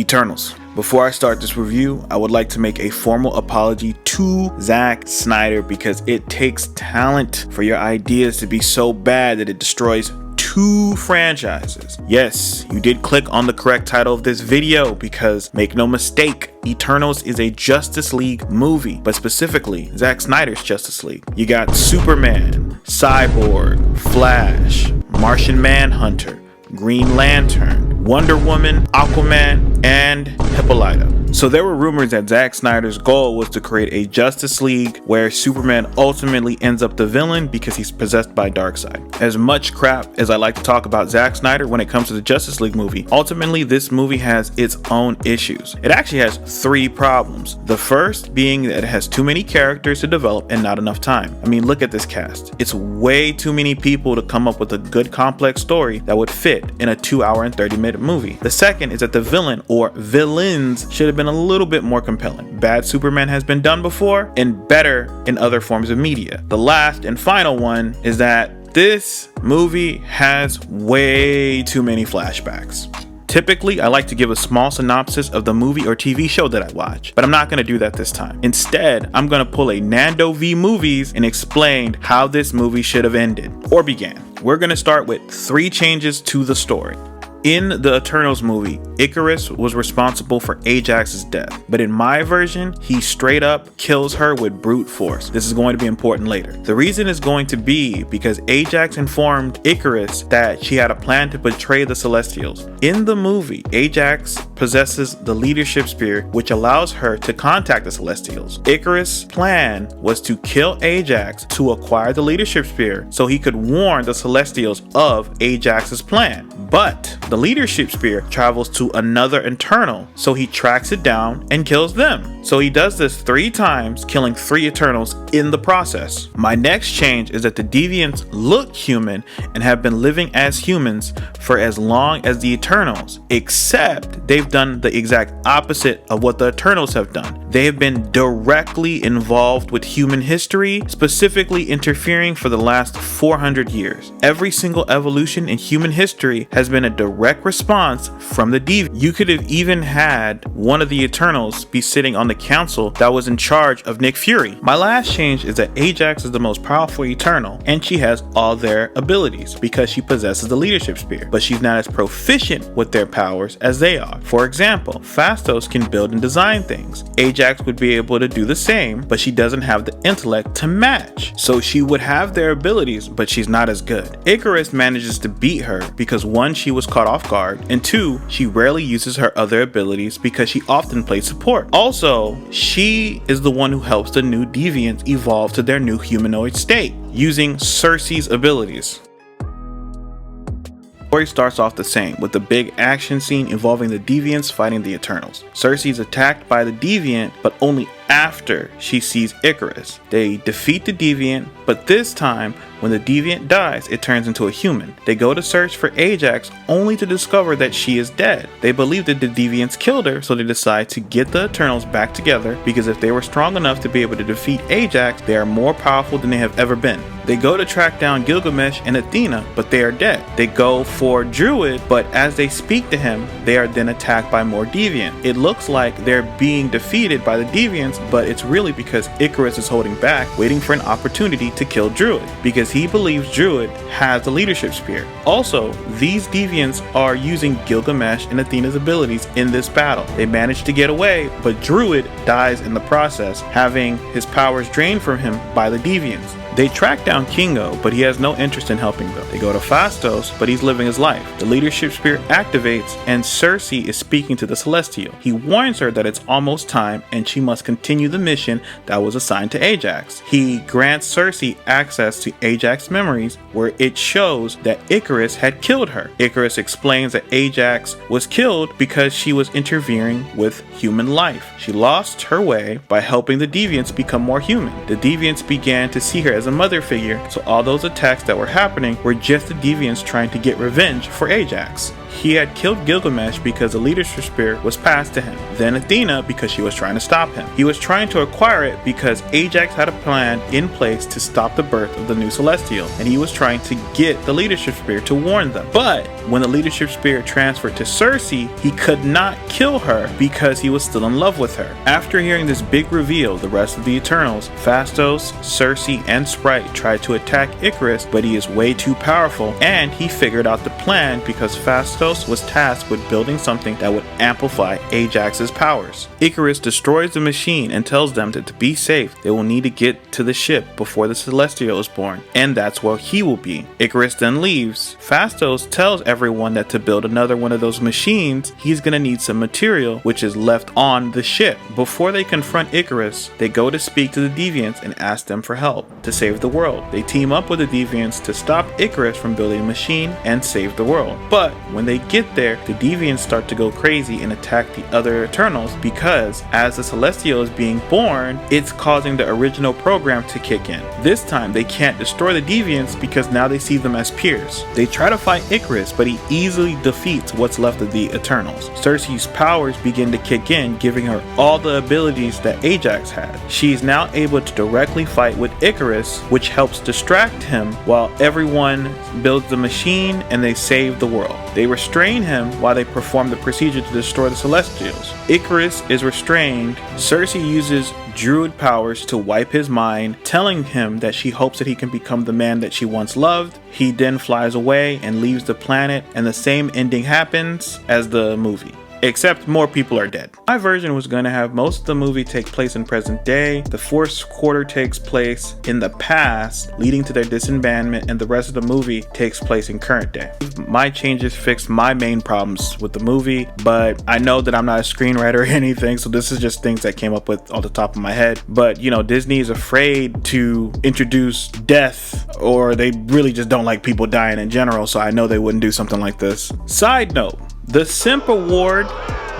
Eternals. Before I start this review, I would like to make a formal apology to Zack Snyder because it takes talent for your ideas to be so bad that it destroys two franchises. Yes, you did click on the correct title of this video because make no mistake, Eternals is a Justice League movie, but specifically Zack Snyder's Justice League. You got Superman, Cyborg, Flash, Martian Manhunter, Green Lantern, Wonder Woman, Aquaman, and Hippolyta. So there were rumors that Zack Snyder's goal was to create a Justice League where Superman ultimately ends up the villain because he's possessed by Darkseid. As much crap as I like to talk about Zack Snyder when it comes to the Justice League movie, ultimately this movie has its own issues. It actually has three problems. The first being that it has too many characters to develop and not enough time. I mean, look at this cast. It's way too many people to come up with a good complex story that would fit in a 2-hour and 30-minute movie. The second is that the villain or villains should have been a little bit more compelling. Bad Superman has been done before and better in other forms of media. The last and final one is that this movie has way too many flashbacks. Typically, I like to give a small synopsis of the movie or TV show that I watch, but I'm not going to do that this time. Instead, I'm going to pull a Nando v Movies and explain how this movie should have ended or began. We're going to start with 3 changes to the story. In the Eternals movie, Icarus was responsible for Ajax's death, but in my version, he straight up kills her with brute force. This is going to be important later. The reason is going to be because Ajax informed Icarus that she had a plan to betray the Celestials. In the movie, Ajax possesses the leadership spear, which allows her to contact the Celestials. Icarus' plan was to kill Ajax to acquire the leadership spear so he could warn the Celestials of Ajax's plan. But the leadership spear travels to another Eternal, so he tracks it down and kills them. So he does this 3 times, killing 3 Eternals in the process. My next change is that the Deviants look human and have been living as humans for as long as the Eternals, except they've done the exact opposite of what the Eternals have done. They have been directly involved with human history, specifically interfering for the last 400 years. Every single evolution in human history has been a direct response from the Deviants. You could have even had one of the Eternals be sitting on the council that was in charge of Nick Fury. My last change is that Ajax is the most powerful Eternal, and she has all their abilities because she possesses the leadership spear, but she's not as proficient with their powers as they are. For example, Phastos can build and design things. Ajax would be able to do the same, but she doesn't have the intellect to match. So she would have their abilities, but she's not as good. Icarus manages to beat her because 1, she was caught off guard, and 2, she rarely uses her other abilities because she often plays support. Also, she is the one who helps the new Deviants evolve to their new humanoid state, using Cersei's abilities. The story starts off the same, with the big action scene involving the Deviants fighting the Eternals. Cersei is attacked by the Deviant, but only after she sees Icarus. They defeat the Deviant, but this time, when the Deviant dies, it turns into a human. They go to search for Ajax, only to discover that she is dead. They believe that the Deviants killed her, so they decide to get the Eternals back together, because if they were strong enough to be able to defeat Ajax, they are more powerful than they have ever been. They go to track down Gilgamesh and Athena, but they are dead. They go for Druid, but as they speak to him, they are then attacked by more Deviants. It looks like they're being defeated by the Deviants, but it's really because Icarus is holding back, waiting for an opportunity to kill Druid, because he believes Druid has the leadership spear. Also, these Deviants are using Gilgamesh and Athena's abilities in this battle. They manage to get away, but Druid dies in the process, having his powers drained from him by the Deviants. They track down Kingo, but he has no interest in helping them. They go to Phastos, but he's living his life. The leadership spear activates, and Cersei is speaking to the Celestial. He warns her that it's almost time, and she must continue the mission that was assigned to Ajax. He grants Cersei access to Ajax's memories, where it shows that Icarus had killed her. Icarus explains that Ajax was killed because she was interfering with human life. She lost her way by helping the Deviants become more human. The Deviants began to see her as a mother figure, so all those attacks that were happening were just the Deviants trying to get revenge for Ajax. He had killed Gilgamesh because the leadership spirit was passed to him. Then Athena because she was trying to stop him. He was trying to acquire it because Ajax had a plan in place to stop the birth of the new celestial, and he was trying to get the leadership spirit to warn them. But when the leadership spirit transferred to Circe, he could not kill her because he was still in love with her. After hearing this big reveal, the rest of the Eternals, Phastos, Circe, and Sprite tried to attack Icarus, but he is way too powerful, and he figured out the plan because Phastos was tasked with building something that would amplify Ajax's powers. Icarus destroys the machine and tells them that to be safe, they will need to get to the ship before the Celestial is born, and that's where he will be. Icarus then leaves. Phastos tells everyone that to build another one of those machines, he's gonna need some material which is left on the ship. Before they confront Icarus, they go to speak to the Deviants and ask them for help to save the world. They team up with the Deviants to stop Icarus from building a machine and save the world. But when they get there, the Deviants start to go crazy and attack the other Eternals because as the Celestial is being born, it's causing the original program to kick in. This time they can't destroy the Deviants because now they see them as peers. They try to fight Icarus, but he easily defeats what's left of the Eternals. Circe's powers begin to kick in, giving her all the abilities that Ajax had. She is now able to directly fight with Icarus, which helps distract him while everyone builds the machine and they save the world. They restrain him while they perform the procedure to destroy the Celestials. Icarus is restrained. Circe uses druid powers to wipe his mind, telling him that she hopes that he can become the man that she once loved. He then flies away and leaves the planet, and the same ending happens as the movie, except more people are dead. My version was going to have most of the movie take place in present day, the fourth quarter takes place in the past, leading to their disbandment, and the rest of the movie takes place in current day. My changes fixed my main problems with the movie, but I know that I'm not a screenwriter or anything, so this is just things that came up with off the top of my head. But you know, Disney is afraid to introduce death, or they really just don't like people dying in general, so I know they wouldn't do something like this. Side note, the Simp Award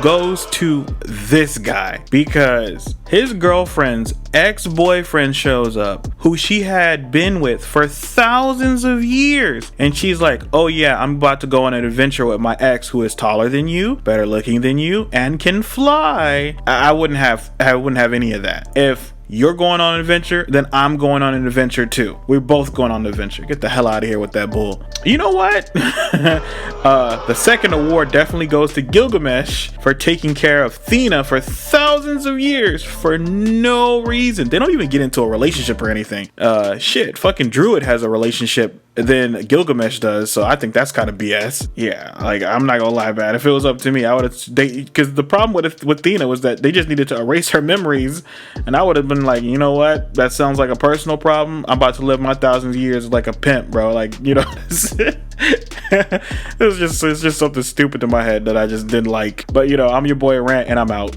goes to this guy because his girlfriend's ex-boyfriend shows up, who she had been with for thousands of years, and she's like, oh yeah, I'm about to go on an adventure with my ex who is taller than you, better looking than you, and can fly. I wouldn't have any of that. If you're going on an adventure, then I'm going on an adventure too. We're both going on an adventure. Get the hell out of here with that bull. You know what? The second award definitely goes to Gilgamesh for taking care of Athena for thousands of years for no reason. They don't even get into a relationship or anything. Shit, fucking Druid has a relationship than Gilgamesh does, so I think that's kind of BS. Yeah, like, I'm not gonna lie, man. If it was up to me, I would have, because the problem with Athena was that they just needed to erase her memories, and I would have been like, you know what, that sounds like a personal problem. I'm about to live my thousands of years like a pimp, bro. Like, you know, it's just something stupid in my head that I just didn't like. But you know, I'm your boy Rant, and I'm out.